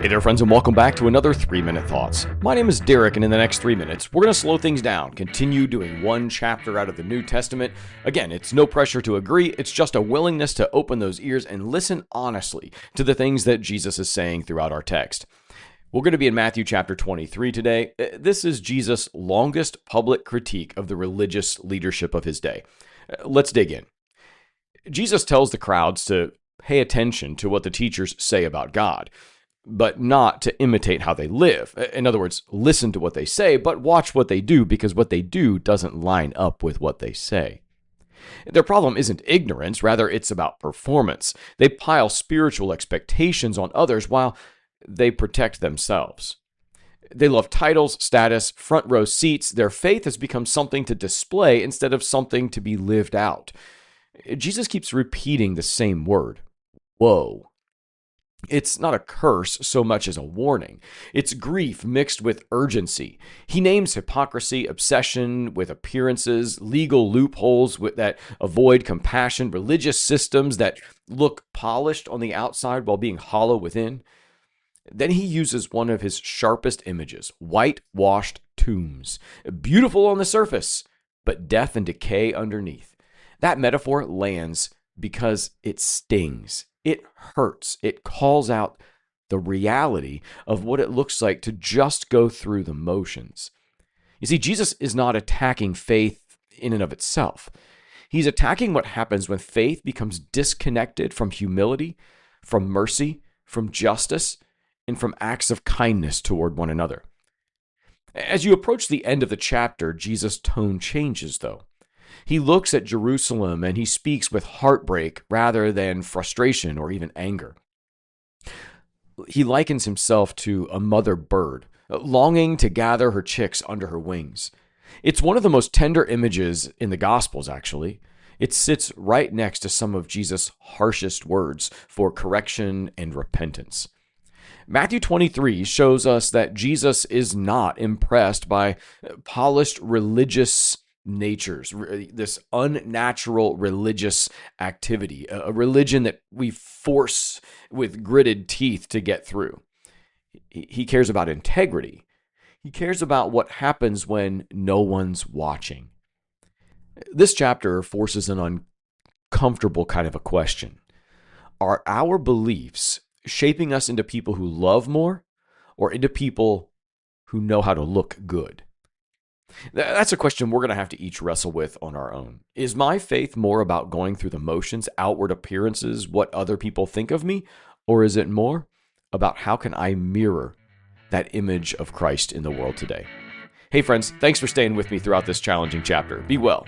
Hey there, friends, and welcome back to another 3-Minute Thoughts. My name is Derek, and in the next 3 minutes, we're going to slow things down, continue doing one chapter out of the New Testament. Again, it's no pressure to agree, it's just a willingness to open those ears and listen honestly to the things that Jesus is saying throughout our text. We're going to be in Matthew chapter 23 today. This is Jesus' longest public critique of the religious leadership of his day. Let's dig in. Jesus tells the crowds to pay attention to what the teachers say about God, but not to imitate how they live. In other words, listen to what they say, but watch what they do, because what they do doesn't line up with what they say. Their problem isn't ignorance, rather it's about performance. They pile spiritual expectations on others while they protect themselves. They love titles, status, front row seats. Their faith has become something to display instead of something to be lived out. Jesus keeps repeating the same word, woe. It's not a curse so much as a warning. It's grief mixed with urgency. He names hypocrisy, obsession with appearances, legal loopholes that avoid compassion, religious systems that look polished on the outside while being hollow within. Then he uses one of his sharpest images, whitewashed tombs, beautiful on the surface, but death and decay underneath. That metaphor lands because it stings. It hurts. It calls out the reality of what it looks like to just go through the motions. You see, Jesus is not attacking faith in and of itself. He's attacking what happens when faith becomes disconnected from humility, from mercy, from justice, and from acts of kindness toward one another. As you approach the end of the chapter, Jesus' tone changes, though. He looks at Jerusalem and he speaks with heartbreak rather than frustration or even anger. He likens himself to a mother bird, longing to gather her chicks under her wings. It's one of the most tender images in the Gospels, actually. It sits right next to some of Jesus' harshest words for correction and repentance. Matthew 23 shows us that Jesus is not impressed by polished religious natures, this unnatural religious activity, a religion that we force with gritted teeth to get through. He cares about integrity. He cares about what happens when no one's watching. This chapter forces an uncomfortable kind of a question. Are our beliefs shaping us into people who love more or into people who know how to look good? That's a question we're going to have to each wrestle with on our own. Is my faith more about going through the motions, outward appearances, what other people think of me? Or is it more about how can I mirror that image of Christ in the world today? Hey friends, thanks for staying with me throughout this challenging chapter. Be well.